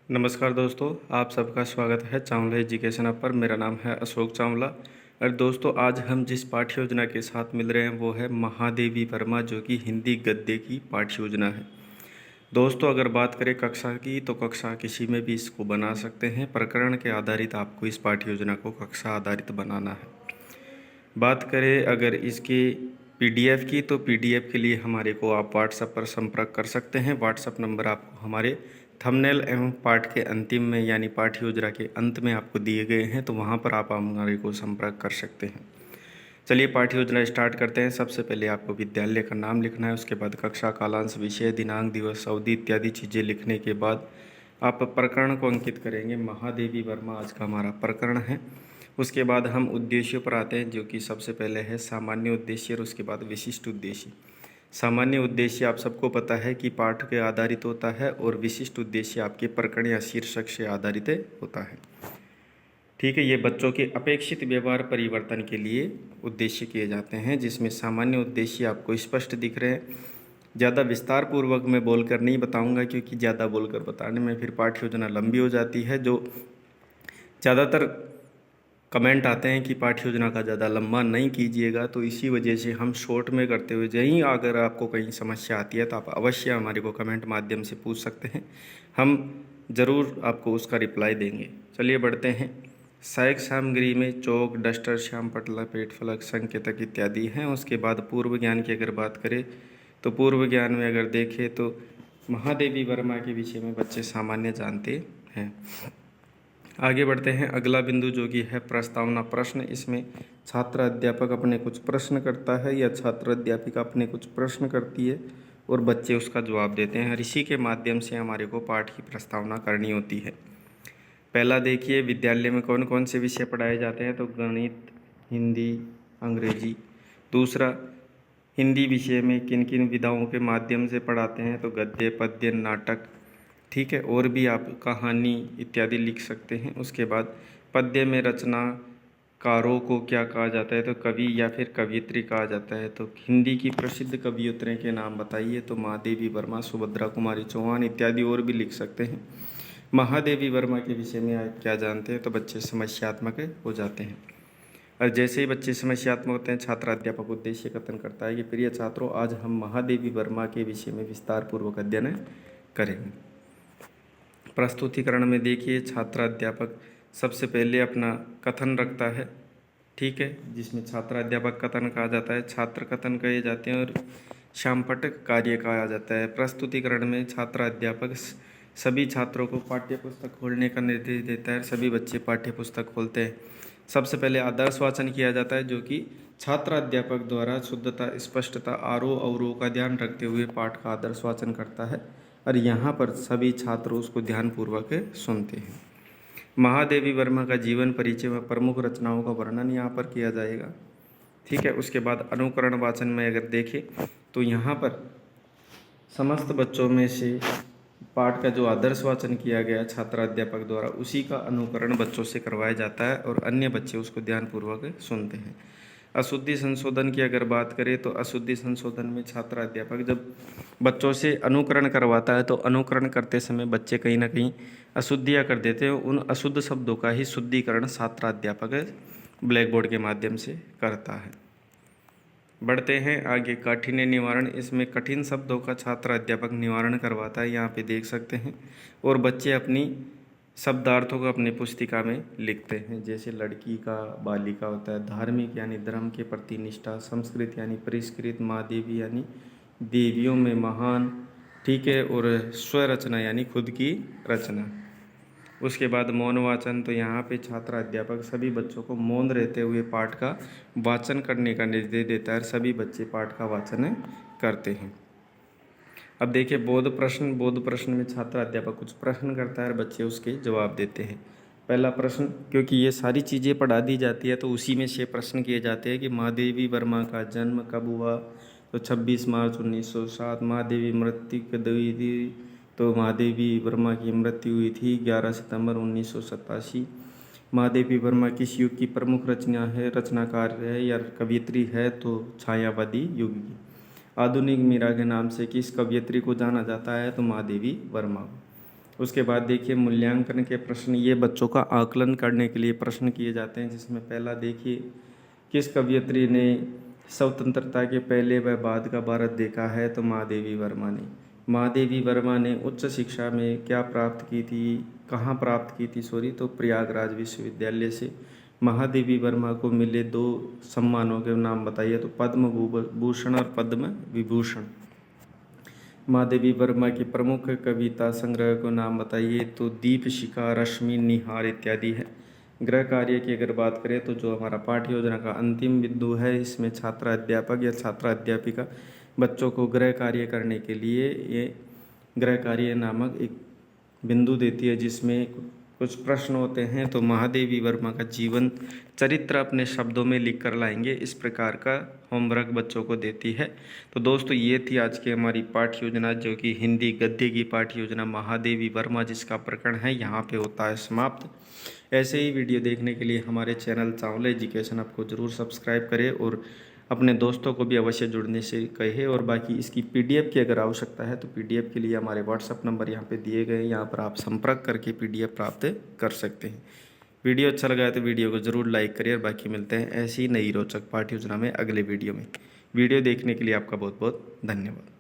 नमस्कार दोस्तों, आप सबका स्वागत है चावला एजुकेशन ऐप पर। मेरा नाम है अशोक चावला। और दोस्तों, आज हम जिस पाठ्य योजना के साथ मिल रहे हैं वो है महादेवी वर्मा, जो कि हिंदी गद्य की पाठ्य योजना है। दोस्तों, अगर बात करें कक्षा की तो कक्षा किसी में भी इसको बना सकते हैं। प्रकरण के आधारित आपको इस पाठ्य योजना को कक्षा आधारित बनाना है। बात करें अगर इसके पीडीएफ की, तो पीडीएफ के लिए हमारे को आप व्हाट्सएप पर संपर्क कर सकते हैं। व्हाट्सएप नंबर आपको हमारे थंबनेल एवं पाठ के अंतिम में यानी पाठ्य योजना के अंत में आपको दिए गए हैं, तो वहां पर आप हमारे को संपर्क कर सकते हैं। चलिए पाठ्य योजना स्टार्ट करते हैं। सबसे पहले आपको विद्यालय का नाम लिखना है, उसके बाद कक्षा, कालांश, विषय, दिनांक, दिवस, अवधि इत्यादि चीज़ें लिखने के बाद आप प्रकरण को अंकित करेंगे। महादेवी वर्मा आज का हमारा प्रकरण है। उसके बाद हम उद्देश्यों पर आते हैं, जो कि सबसे पहले है सामान्य उद्देश्य और उसके बाद विशिष्ट उद्देश्य। सामान्य उद्देश्य आप सबको पता है कि पाठ के आधारित होता है और विशिष्ट उद्देश्य आपके प्रकरण या शीर्षक से आधारित होता है। ठीक है, ये बच्चों के अपेक्षित व्यवहार परिवर्तन के लिए उद्देश्य किए जाते हैं, जिसमें सामान्य उद्देश्य आपको स्पष्ट दिख रहे हैं। ज़्यादा विस्तार पूर्वक मैं बोलकर नहीं बताऊंगा, क्योंकि ज़्यादा बोलकर बताने में फिर पाठ्य योजना लंबी हो जाती है। जो ज़्यादातर कमेंट आते हैं कि पाठ्य योजना का ज़्यादा लंबा नहीं कीजिएगा, तो इसी वजह से हम शॉर्ट में करते हुए यहीं। अगर आपको कहीं समस्या आती है तो आप अवश्य हमारे को कमेंट माध्यम से पूछ सकते हैं, हम ज़रूर आपको उसका रिप्लाई देंगे। चलिए बढ़ते हैं। सहायक सामग्री में चौक, डस्टर, श्याम पटला, पेट फलक, संकेतक इत्यादि हैं। उसके बाद पूर्व ज्ञान की अगर बात करें तो पूर्व ज्ञान में अगर देखें तो महादेवी वर्मा के विषय में बच्चे सामान्य जानते हैं। आगे बढ़ते हैं। अगला बिंदु जो कि है प्रस्तावना प्रश्न। इसमें छात्र अध्यापक अपने कुछ प्रश्न करता है या छात्र अध्यापिका अपने कुछ प्रश्न करती है और बच्चे उसका जवाब देते हैं। और इसी के माध्यम से हमारे को पाठ की प्रस्तावना करनी होती है। पहला देखिए, विद्यालय में कौन कौन से विषय पढ़ाए जाते हैं, तो गणित, हिंदी, अंग्रेजी। दूसरा, हिंदी विषय में किन किन विधाओं के माध्यम से पढ़ाते हैं, तो गद्य, पद्य, नाटक। ठीक है, और भी आप कहानी इत्यादि लिख सकते हैं। उसके बाद पद्य में रचनाकारों को क्या कहा जाता है, तो कवि या फिर कवियत्री कहा जाता है। तो हिंदी की प्रसिद्ध कवियत्रियों के नाम बताइए, तो महादेवी वर्मा, सुभद्रा कुमारी चौहान इत्यादि और भी लिख सकते हैं। महादेवी वर्मा के विषय में आप क्या जानते हैं, तो बच्चे समस्यात्मक हो जाते हैं। और जैसे ही बच्चे समस्यात्मक होते हैं, छात्र अध्यापक उद्देश्य कथन करता है कि प्रिय छात्रों, आज हम महादेवी वर्मा के विषय में विस्तार पूर्वक अध्ययन करेंगे। प्रस्तुतिकरण में देखिए, छात्र अध्यापक सबसे पहले अपना कथन रखता है। ठीक है, जिसमें छात्र अध्यापक कथन कहा जाता है, छात्र कथन कहे जाते हैं और शामपटक कार्य कहा जाता है। प्रस्तुतिकरण में छात्र अध्यापक सभी छात्रों को पाठ्य पुस्तक खोलने का निर्देश देता है। सभी बच्चे पाठ्य पुस्तक खोलते हैं। सबसे पहले आदर्श वाचन किया जाता है, जो कि छात्र अध्यापक द्वारा शुद्धता, स्पष्टता, आरोह अवरोह का ध्यान रखते हुए पाठ का आदर्श वाचन करता है। और यहाँ पर सभी छात्र उसको ध्यानपूर्वक सुनते हैं। महादेवी वर्मा का जीवन परिचय में प्रमुख रचनाओं का वर्णन यहाँ पर किया जाएगा। ठीक है, उसके बाद अनुकरण वाचन में अगर देखें तो यहाँ पर समस्त बच्चों में से पाठ का जो आदर्श वाचन किया गया छात्र अध्यापक द्वारा, उसी का अनुकरण बच्चों से करवाया जाता है और अन्य बच्चे उसको ध्यानपूर्वक सुनते हैं। अशुद्धि संशोधन की अगर बात करें तो अशुद्धि संशोधन में छात्र अध्यापक जब बच्चों से अनुकरण करवाता है, तो अनुकरण करते समय बच्चे कहीं ना कहीं अशुद्धियाँ कर देते हैं। उन अशुद्ध शब्दों का ही शुद्धिकरण छात्र अध्यापक ब्लैक बोर्ड के माध्यम से करता है। बढ़ते हैं आगे। काठिन्य निवारण, इसमें कठिन शब्दों का छात्र अध्यापक निवारण करवाता है, यहाँ पे देख सकते हैं। और बच्चे अपनी शब्दार्थों को अपनी पुस्तिका में लिखते हैं। जैसे लड़की का बालिका होता है, धार्मिक यानी धर्म के प्रति निष्ठा, संस्कृत यानी परिष्कृत, महादेवी यानी देवियों में महान। ठीक है, और स्वरचना यानी खुद की रचना। उसके बाद मौन वाचन, तो यहाँ पे छात्र अध्यापक सभी बच्चों को मौन रहते हुए पाठ का वाचन करने का निर्देश देता है। सभी बच्चे पाठ का वाचन करते हैं। अब देखिए बोध प्रश्न। बोध प्रश्न में छात्र अध्यापक कुछ प्रश्न करता है और बच्चे उसके जवाब देते हैं। पहला प्रश्न, क्योंकि ये सारी चीज़ें पढ़ा दी जाती है तो उसी में से प्रश्न किए जाते हैं कि महादेवी वर्मा का जन्म कब हुआ, तो 26 मार्च 1907। महादेवी मृत्यु कब हुई थी, तो महादेवी वर्मा की मृत्यु हुई थी 11 सितंबर 1987। महादेवी वर्मा किस युग की प्रमुख रचनाकार है या कवियत्री है, तो छायावादी युग की। आधुनिक मीरा के नाम से किस कवियत्री को जाना जाता है, तो महादेवी वर्मा। उसके बाद देखिए मूल्यांकन के प्रश्न, ये बच्चों का आकलन करने के लिए प्रश्न किए जाते हैं, जिसमें पहला देखिए, किस कवयित्री ने स्वतंत्रता के पहले व बाद का भारत देखा है? तो महादेवी वर्मा ने। महादेवी वर्मा ने उच्च शिक्षा में क्या प्राप्त की थी, कहाँ प्राप्त की थी सॉरी, तो प्रयागराज विश्वविद्यालय से। महादेवी वर्मा को मिले 2 सम्मानों के नाम बताइए, तो पद्म भूषण और पद्म विभूषण। महादेवी वर्मा की प्रमुख कविता संग्रह को नाम बताइए, तो दीपशिखा, रश्मि, निहार इत्यादि है। गृह कार्य की अगर बात करें तो जो हमारा पाठ्य योजना का अंतिम बिंदु है, इसमें छात्रा अध्यापक या छात्रा अध्यापिका बच्चों को गृह कार्य करने के लिए ये गृह कार्य नामक एक बिंदु देती है, जिसमें कुछ प्रश्न होते हैं। तो महादेवी वर्मा का जीवन चरित्र अपने शब्दों में लिख कर लाएंगे, इस प्रकार का होमवर्क बच्चों को देती है। तो दोस्तों ये थी आज की हमारी पाठ्य योजना, जो कि हिंदी गद्य की पाठ्य योजना महादेवी वर्मा, जिसका प्रकरण है यहाँ पे होता है समाप्त। ऐसे ही वीडियो देखने के लिए हमारे चैनल चावला एजुकेशन आपको ज़रूर सब्सक्राइब करें और अपने दोस्तों को भी अवश्य जुड़ने से कहे। और बाकी इसकी पीडीएफ की अगर आवश्यकता है तो पीडीएफ के लिए हमारे व्हाट्सएप नंबर यहाँ पे दिए गए हैं, यहाँ पर आप संपर्क करके पीडीएफ प्राप्त कर सकते हैं। वीडियो अच्छा लगा है तो वीडियो को ज़रूर लाइक करिए और बाकी मिलते हैं ऐसी नई रोचक पाठ्य योजना में अगले वीडियो में। वीडियो देखने के लिए आपका बहुत बहुत धन्यवाद।